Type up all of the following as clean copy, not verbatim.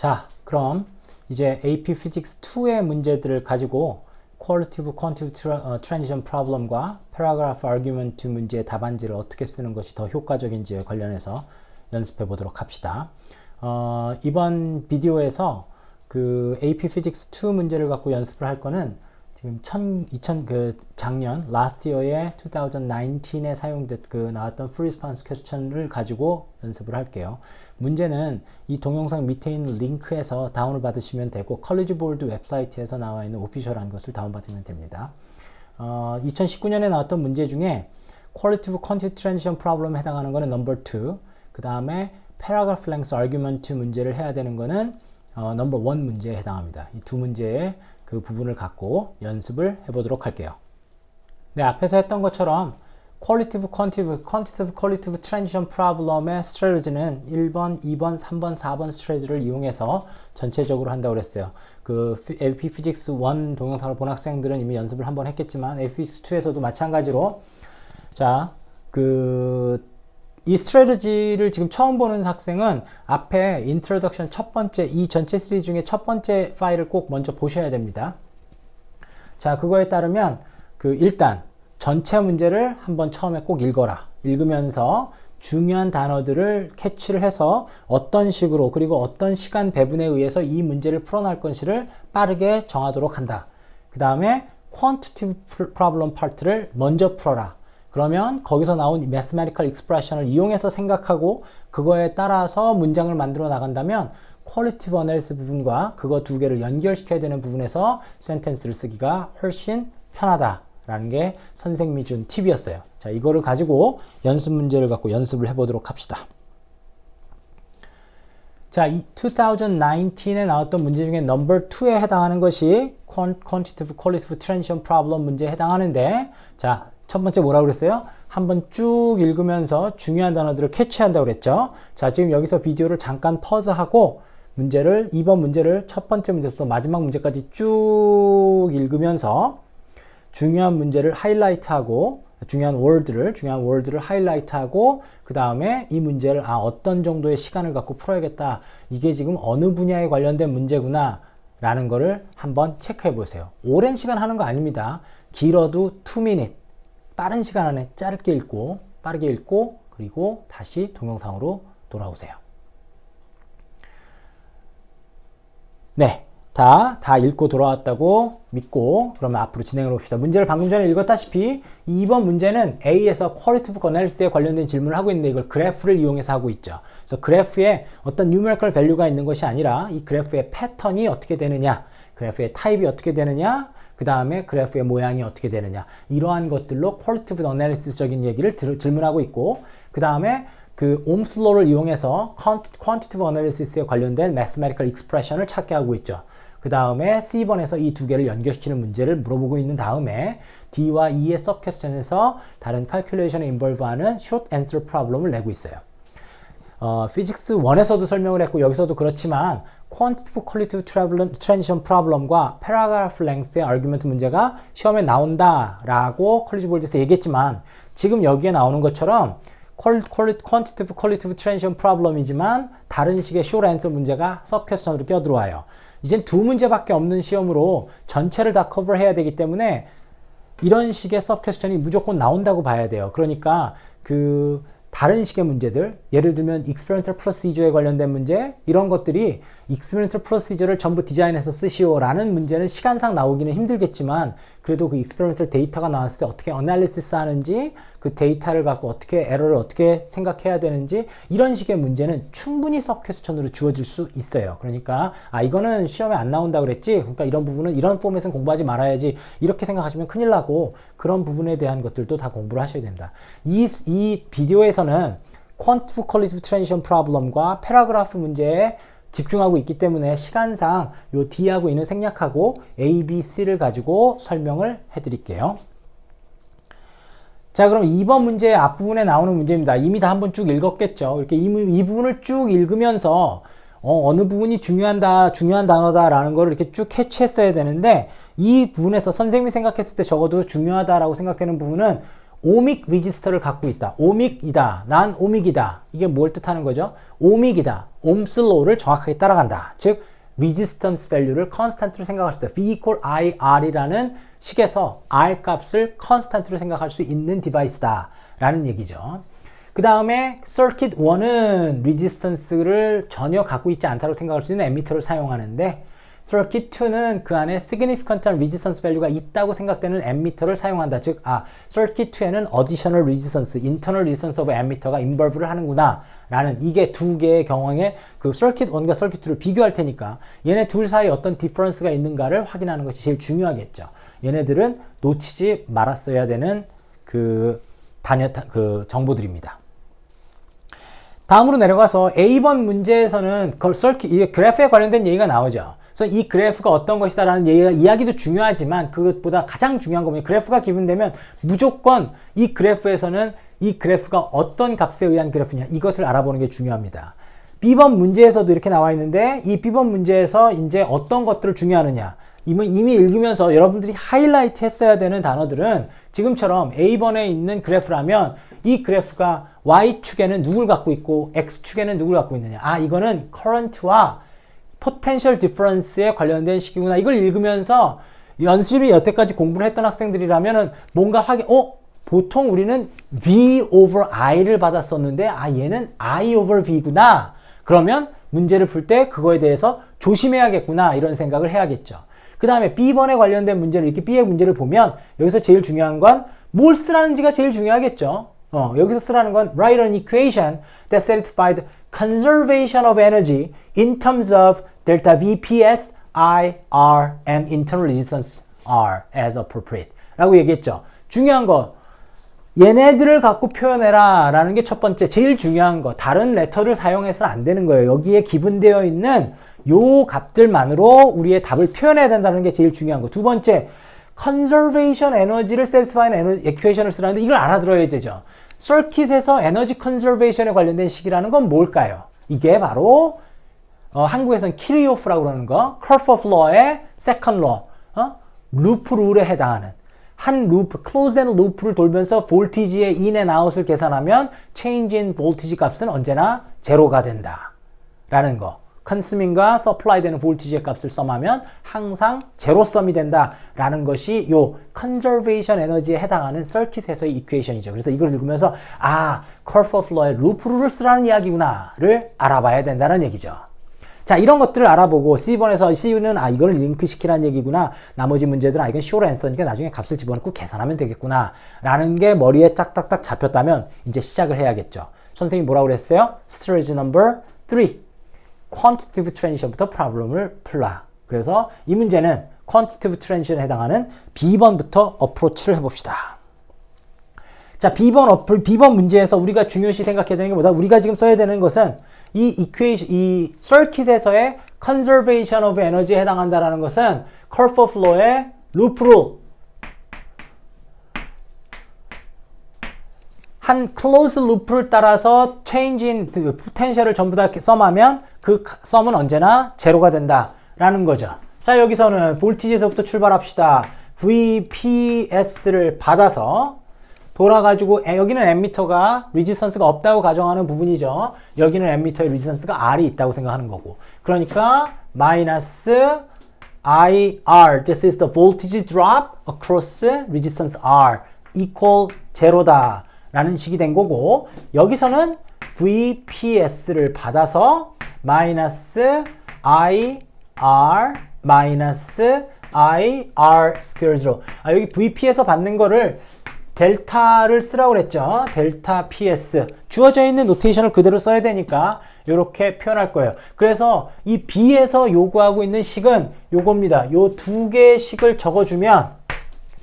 자, 그럼 이제 AP Physics 2의 문제들을 가지고 Qualitative Quantitative Transition Problem과 Paragraph Argument 문제의 답안지를 어떻게 쓰는 것이 더 효과적인지에 관련해서 연습해 보도록 합시다. 이번 비디오에서 그 AP Physics 2 문제를 갖고 연습을 할 거는 지금 작년 last year의 2019에 나왔던 free response question을 가지고 연습을 할게요. 문제는 이 동영상 밑에 있는 링크에서 다운을 받으시면 되고 컬리지 보드 웹사이트에서 나와 있는 오피셜한 것을 다운받으면 됩니다. 2019년에 나왔던 문제 중에 Qualitative Quantitative Transition Problem에 해당하는 거는 number 2, 그 다음에 Paragraph Length Argument 문제를 해야 되는 거는 number 1 문제에 해당합니다. 이 두 문제의 그 부분을 갖고 연습을 해보도록 할게요. 네, 앞에서 했던 것처럼 Qualitative, Quantitative Transition Problem의 스트래티지는 1번, 2번, 3번, 4번 스트래티지를 이용해서 전체적으로 한다고 그랬어요. 그 AP Physics 1 동영상을 본 학생들은 이미 연습을 한번 했겠지만 AP Physics 2에서도 마찬가지로 자, 이 스트래티지를 지금 처음 보는 학생은 앞에 인트로덕션 첫 번째, 이 전체 시리즈 중에 첫 번째 파일을 꼭 먼저 보셔야 됩니다. 자, 그거에 따르면 일단 전체 문제를 한번 처음에 꼭 읽어라. 읽으면서 중요한 단어들을 캐치를 해서 어떤 식으로 그리고 어떤 시간 배분에 의해서 이 문제를 풀어나갈 것을 빠르게 정하도록 한다. 그 다음에 quantitative problem part를 먼저 풀어라. 그러면 거기서 나온 mathematical expression을 이용해서 생각하고 그거에 따라서 문장을 만들어 나간다면 qualitative analysis 부분과 그거 두 개를 연결시켜야 되는 부분에서 sentence를 쓰기가 훨씬 편하다라는 게 선생님이 준 팁이었어요. 자, 이거를 가지고 연습 문제를 갖고 연습을 해보도록 합시다. 자, 2019에 나왔던 문제 중에 number 2에 해당하는 것이 quantitative qualitative transition problem 문제에 해당하는데, 자, 첫 번째 뭐라고 그랬어요? 한번 쭉 읽으면서 중요한 단어들을 캐치한다고 그랬죠. 자, 지금 여기서 비디오를 잠깐 퍼즈하고 이번 문제를 첫 번째 문제부터 마지막 문제까지 쭉 읽으면서 중요한 문제를 하이라이트하고 중요한 월드를 하이라이트하고 그 다음에 이 문제를 어떤 정도의 시간을 갖고 풀어야겠다. 이게 지금 어느 분야에 관련된 문제구나 라는 거를 한번 체크해 보세요. 오랜 시간 하는 거 아닙니다. 길어도 2minute. 빠른 시간 안에 빠르게 읽고 그리고 다시 동영상으로 돌아오세요. 네, 다 읽고 돌아왔다고 믿고 그러면 앞으로 진행을 봅시다. 문제를 방금 전에 읽었다시피 2번 문제는 A에서 Qualitative Analysis에 관련된 질문을 하고 있는데 이걸 그래프를 이용해서 하고 있죠. 그래서 그래프에 어떤 numerical value가 있는 것이 아니라 이 그래프의 패턴이 어떻게 되느냐, 그래프의 타입이 어떻게 되느냐, 그 다음에 그래프의 모양이 어떻게 되느냐, 이러한 것들로 Qualitative Analysis적인 얘기를 질문하고 있고, 그 다음에 Ohm's Law를 이용해서 Quantitative Analysis에 관련된 Mathematical Expression을 찾게 하고 있죠. 그 다음에 C번에서 이 두 개를 연결시키는 문제를 물어보고 있는 다음에 D와 E의 subquestion에서 다른 calculation을 involve하는 short answer problem을 내고 있어요. Physics 1에서도 설명을 했고 여기서도 그렇지만 Quantitative Qualitative Transition Problem과 Paragraph Length의 Argument 문제가 시험에 나온다라고 컬리지 볼드에서 얘기했지만 지금 여기에 나오는 것처럼 Quantitative Qualitative Transition Problem이지만 다른 식의 Short Answer 문제가 Subquestion으로 껴들어와요. 이젠 두 문제밖에 없는 시험으로 전체를 다 커버해야 되기 때문에 이런 식의 Subquestion이 무조건 나온다고 봐야 돼요. 그러니까 다른 식의 문제들, 예를 들면 Experimental Procedure에 관련된 문제, 이런 것들이 Experimental Procedure를 전부 디자인해서 쓰시오 라는 문제는 시간상 나오기는 힘들겠지만 그래도 그 Experimental 데이터가 나왔을 때 어떻게 Analysis 하는지, 그 데이터를 갖고 어떻게 에러를 어떻게 생각해야 되는지 이런 식의 문제는 충분히 서퀘스천으로 주어질 수 있어요. 그러니까 이거는 시험에 안 나온다 그랬지, 그러니까 이런 부분은 이런 포맷은 공부하지 말아야지 이렇게 생각하시면 큰일 나고, 그런 부분에 대한 것들도 다 공부를 하셔야 됩니다. 이 비디오에서는 Quantitative Qualitative Transition Problem과 패러그래프 문제에 집중하고 있기 때문에 시간상 요 D하고 E는 생략하고 A, B, C를 가지고 설명을 해드릴게요. 자, 그럼 2번 문제의 앞부분에 나오는 문제입니다. 이미 다 한번 쭉 읽었겠죠. 이렇게 이 부분을 쭉 읽으면서 어느 부분이 중요한 단어다라는 걸 이렇게 쭉 캐치했어야 되는데 이 부분에서 선생님이 생각했을 때 적어도 중요하다라고 생각되는 부분은 오믹 레지스터를 갖고 있다. 오믹이다. 난 오믹이다. 이게 뭘 뜻하는 거죠? 오믹이다. 옴스 로우를 정확하게 따라간다. 즉 resistance value를 constant로 생각할 수 있다. V equal IR이라는 식에서 R 값을 constant로 생각할 수 있는 디바이스다 라는 얘기죠. 그 다음에 circuit 1은 resistance를 전혀 갖고 있지 않다고 생각할 수 있는 앰미터를 사용하는데 circuit 2는 그 안에 significant한 resistance value가 있다고 생각되는 앰미터를 사용한다. 즉, circuit 2에는 additional resistance, internal resistance of ammeter가 involve를 하는구나 라는 이게 두 개의 경황에 그 circuit 1과 circuit 2를 비교할 테니까 얘네 둘 사이에 어떤 difference가 있는가를 확인하는 것이 제일 중요하겠죠. 얘네들은 놓치지 말았어야 되는 그 정보들입니다. 다음으로 내려가서 A번 문제에서는 이게 그래프에 관련된 얘기가 나오죠. 그래서 이 그래프가 어떤 것이다 라는 이야기도 중요하지만 그것보다 가장 중요한 겁니다. 그래프가 기분되면 무조건 이 그래프에서는 이 그래프가 어떤 값에 의한 그래프냐 이것을 알아보는 게 중요합니다. B번 문제에서도 이렇게 나와 있는데 이 B번 문제에서 이제 어떤 것들을 중요하느냐 이미 읽으면서 여러분들이 하이라이트 했어야 되는 단어들은 지금처럼 A번에 있는 그래프라면 이 그래프가 Y축에는 누굴 갖고 있고 X축에는 누굴 갖고 있느냐 이거는 current와 potential difference에 관련된 식이구나. 이걸 읽으면서 연습이 여태까지 공부를 했던 학생들이라면 뭔가 보통 우리는 V over I를 받았었는데 얘는 I over V구나. 그러면 문제를 풀 때 그거에 대해서 조심해야겠구나 이런 생각을 해야겠죠. 그 다음에 B번에 관련된 문제를 이렇게 B의 문제를 보면 여기서 제일 중요한 건 뭘 쓰라는지가 제일 중요하겠죠. 여기서 쓰라는 건 write an equation that satisfied conservation of energy in terms of delta V, PS, I, R, and internal resistance R as appropriate 라고 얘기했죠. 중요한 거 얘네들을 갖고 표현해라 라는 게 첫 번째 제일 중요한 거 다른 레터를 사용해서는 안 되는 거예요. 여기에 기분되어 있는 요 값들만으로 우리의 답을 표현해야 된다는 게 제일 중요한 거. 두 번째 conservation 에너지를 satisfying 에너지 equation을 쓰라는데 이걸 알아들어야 되죠. 서킷에서 에너지 컨저베이션에 관련된 식이라는 건 뭘까요? 이게 바로 한국에서는 키르호프라고 그러는 거, 커프어프 law의 second law, 루프 룰에 해당하는 한 루프, closed end 루프를 돌면서 볼티지의 in and out을 계산하면 change in voltage 값은 언제나 제로가 된다 라는 거. consuming과 supply 되는 볼티지의 값을 썸하면 항상 제로섬이 된다 라는 것이 요 conservation 에너지에 해당하는 서킷에서의 이퀘이션이죠. 그래서 이걸 읽으면서 curve of law의 루프 룰을 쓰라는 이야기구나를 알아봐야 된다는 얘기죠. 자, 이런 것들을 알아보고 C번에서 C는 이걸 링크시키라는 얘기구나. 나머지 문제들은 이건 short answer니까 나중에 값을 집어넣고 계산하면 되겠구나 라는 게 머리에 짝딱딱 잡혔다면 이제 시작을 해야겠죠. 선생님이 뭐라고 그랬어요? strategy number 3 quantitative transition부터 프로블럼을 풀라. 그래서 이 문제는 quantitative transition에 해당하는 B번부터 어프로치를 해봅시다. 자, B번 문제에서 우리가 중요시 생각해야 되는 게 뭐다? 우리가 지금 써야 되는 것은 이 서킷에서의 conservation of energy에 해당한다라는 것은 curve of law의 loop rule 한 closed loop를 따라서 change in potential을 전부 다 썸하면 그 썸은 언제나 제로가 된다라는 거죠. 자, 여기서는 볼티지에서부터 출발합시다. VPS를 받아서 돌아가지고 여기는 앰미터가 레지스턴스가 없다고 가정하는 부분이죠. 여기는 앰미터의 레지스턴스가 R이 있다고 생각하는 거고. 그러니까 마이너스 IR, this is the voltage drop across resistance R equal 제로다 라는 식이 된 거고, 여기서는 VPS를 받아서 마이너스 IR 마이너스 IR 스퀘어 제로. 여기 VP에서 받는 거를 델타를 쓰라고 그랬죠. 델타 PS. 주어져 있는 노테이션을 그대로 써야 되니까 이렇게 표현할 거예요. 그래서 이 B에서 요구하고 있는 식은 요겁니다. 요 두 개의 식을 적어주면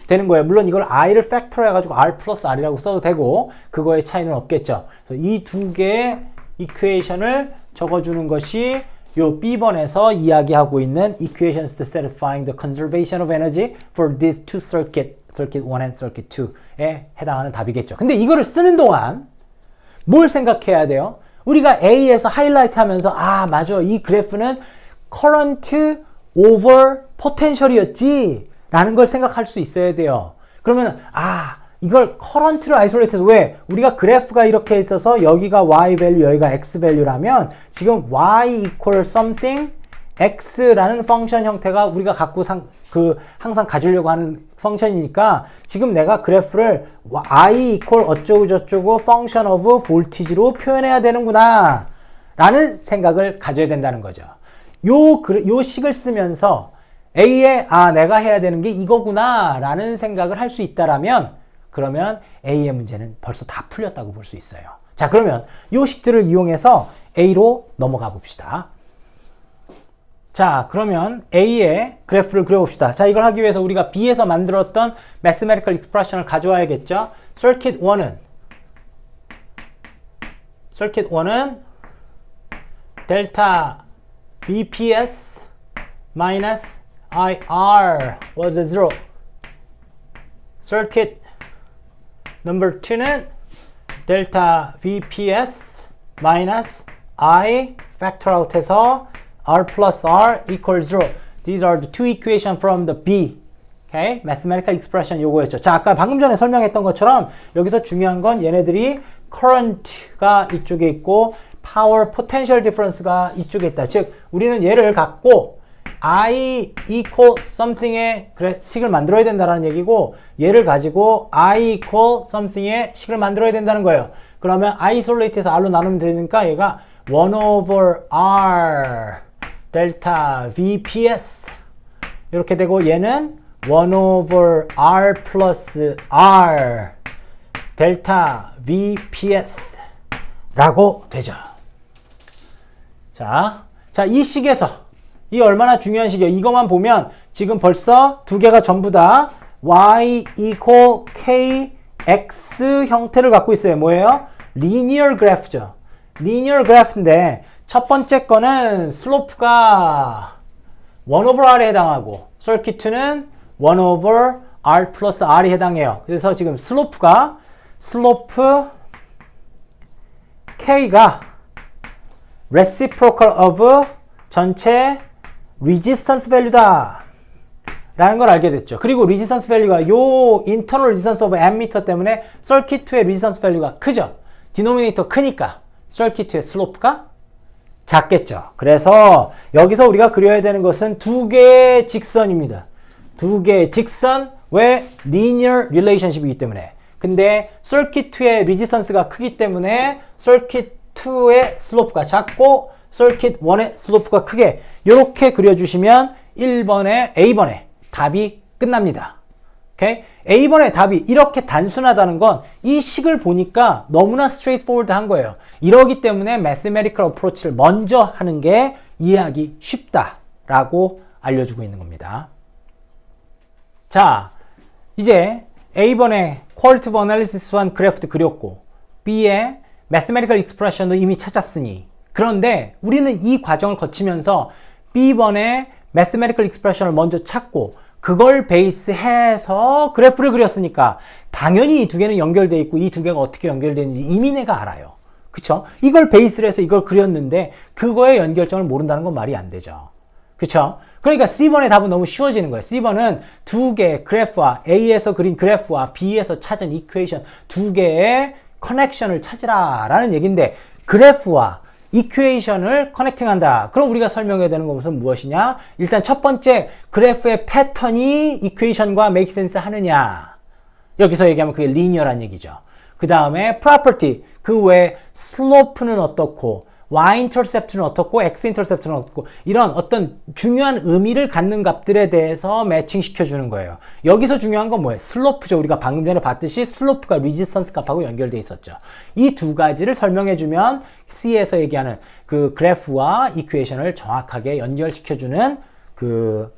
되는 거예요. 물론 이걸 I를 팩터로 해가지고 R 플러스 R이라고 써도 되고 그거의 차이는 없겠죠. 그래서 이 두 개의 이퀘이션을 적어주는 것이 요 B번에서 이야기하고 있는 equations to satisfying the conservation of energy for these two circuit 1 and circuit 2에 해당하는 답이겠죠. 근데 이거를 쓰는 동안 뭘 생각해야 돼요? 우리가 A에서 하이라이트 하면서 맞아, 이 그래프는 current over potential이었지 라는 걸 생각할 수 있어야 돼요. 그러면 이걸 current를 isolate해서 왜? 우리가 그래프가 이렇게 있어서 여기가 y value, 여기가 x value라면 지금 y equal something x라는 펑션 형태가 우리가 갖고 항상 가지려고 하는 펑션이니까 지금 내가 그래프를 i equal 어쩌고 저쩌고 function of voltage로 표현해야 되는구나 라는 생각을 가져야 된다는 거죠. 요 식을 쓰면서 A에 내가 해야 되는 게 이거구나 라는 생각을 할 수 있다라면 그러면 A의 문제는 벌써 다 풀렸다고 볼 수 있어요. 자, 그러면 요 식들을 이용해서 A로 넘어가 봅시다. 자, 그러면 A의 그래프를 그려봅시다. 자, 이걸 하기 위해서 우리가 B에서 만들었던 mathematical expression을 가져와야겠죠. Circuit 1은 델타 VPS minus IR was 0. Circuit number 2는 델타 VPS minus I factor out 해서 R plus R equals 0. These are the two equations from the B. Okay? Mathematical expression 요거였죠. 자, 아까 방금 전에 설명했던 것처럼 여기서 중요한 건 얘네들이 current가 이쪽에 있고 power potential difference가 이쪽에 있다. 즉, 우리는 얘를 갖고 I equal something의 식을 만들어야 된다는 얘기고 얘를 가지고 I equal something의 식을 만들어야 된다는 거예요. 그러면 isolate에서 R로 나누면 되니까 얘가 1 over R 델타 VPS 이렇게 되고 얘는 1 over R plus R 델타 VPS 라고 되죠. 자, 이 식에서 이 얼마나 중요한 식이에요. 이것만 보면 지금 벌써 두 개가 전부 다 y equal kx 형태를 갖고 있어요. 뭐예요? linear graph죠. linear graph인데 첫 번째 거는 슬로프가 1 over r에 해당하고 circuit 2는 1 over r plus r이 해당해요. 그래서 지금 슬로프 k가 reciprocal of 전체 resistance value다 라는 걸 알게 됐죠. 그리고 resistance value가 요 internal resistance of ammeter 때문에 circuit 2의 resistance value가 크죠. denominator 크니까 circuit 2의 slope가 작겠죠. 그래서 여기서 우리가 그려야 되는 것은 두 개의 직선입니다. 두 개의 직선 왜 linear relationship이기 때문에. 근데 circuit 2의 resistance가 크기 때문에 circuit 2의 slope가 작고 circuit 1의 슬로프가 크게 이렇게 그려주시면 1번에 A번에 답이 끝납니다. 오케이? A번의 답이 이렇게 단순하다는 건 이 식을 보니까 너무나 straightforward한 거예요. 이러기 때문에 mathematical approach를 먼저 하는 게 이해하기 쉽다라고 알려주고 있는 겁니다. 자, 이제 A번에 qualitative analysis한 그래프도 그렸고 B의 mathematical expression도 이미 찾았으니 그런데 우리는 이 과정을 거치면서 B번의 mathematical expression을 먼저 찾고 그걸 베이스해서 그래프를 그렸으니까 당연히 이 두 개는 연결되어 있고 이 두 개가 어떻게 연결되는지 이미 내가 알아요. 그쵸? 이걸 베이스로 해서 이걸 그렸는데 그거의 연결점을 모른다는 건 말이 안 되죠. 그쵸? 그러니까 C번의 답은 너무 쉬워지는 거예요. C번은 두 개의 그래프와 A에서 그린 그래프와 B에서 찾은 이퀘이션 두 개의 커넥션을 찾으라 라는 얘기인데 그래프와 이퀘이션을 커넥팅한다. 그럼 우리가 설명해야 되는 것은 무엇이냐? 일단 첫 번째 그래프의 패턴이 이퀘이션과 make sense 하느냐. 여기서 얘기하면 그게 리니어란 얘기죠. 그 다음에 property, 그 외에 slope는 어떻고 y-intercept는 어떻고 x-intercept는 어떻고 이런 어떤 중요한 의미를 갖는 값들에 대해서 매칭시켜주는 거예요. 여기서 중요한 건 뭐예요? 슬로프죠. 우리가 방금 전에 봤듯이 슬로프가 리지스턴스 값하고 연결되어 있었죠. 이 두 가지를 설명해주면 C에서 얘기하는 그 그래프와 이퀘이션을 정확하게 연결시켜주는 그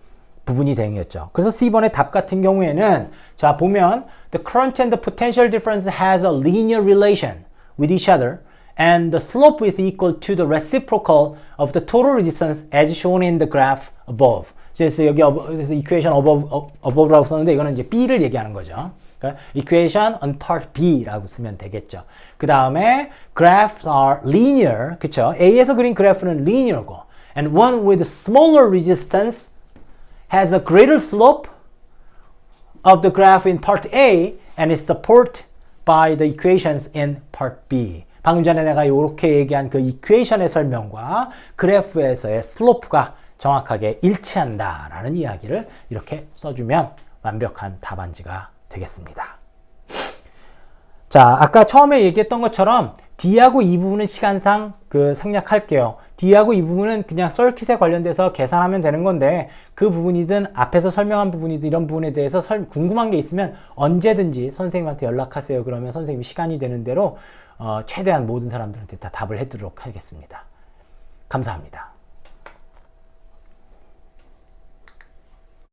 부분이 되겠죠. 그래서 C번의 답 같은 경우에는 자 보면 The current and the potential difference has a linear relation with each other and the slope is equal to the reciprocal of the total resistance as shown in the graph above. 그래서 여기 그래서 equation above라고 썼는데 이거는 이제 B를 얘기하는 거죠. 그러니까 equation on part B라고 쓰면 되겠죠. 그 다음에 graphs are linear, 그쵸? A에서 그린 그래프는 linear고 and one with smaller resistance has a greater slope of the graph in part A and is supported by the equations in part B. 방금 전에 내가 이렇게 얘기한 그 이퀘이션의 설명과 그래프에서의 슬로프가 정확하게 일치한다라는 이야기를 이렇게 써주면 완벽한 답안지가 되겠습니다. 자, 아까 처음에 얘기했던 것처럼 D하고 이 부분은 시간상 생략할게요. D하고 이 부분은 그냥 서킷에 관련돼서 계산하면 되는 건데 그 부분이든 앞에서 설명한 부분이든 이런 부분에 대해서 궁금한 게 있으면 언제든지 선생님한테 연락하세요. 그러면 선생님이 시간이 되는 대로 최대한 모든 사람들한테 다 답을 해드리도록 하겠습니다. 감사합니다.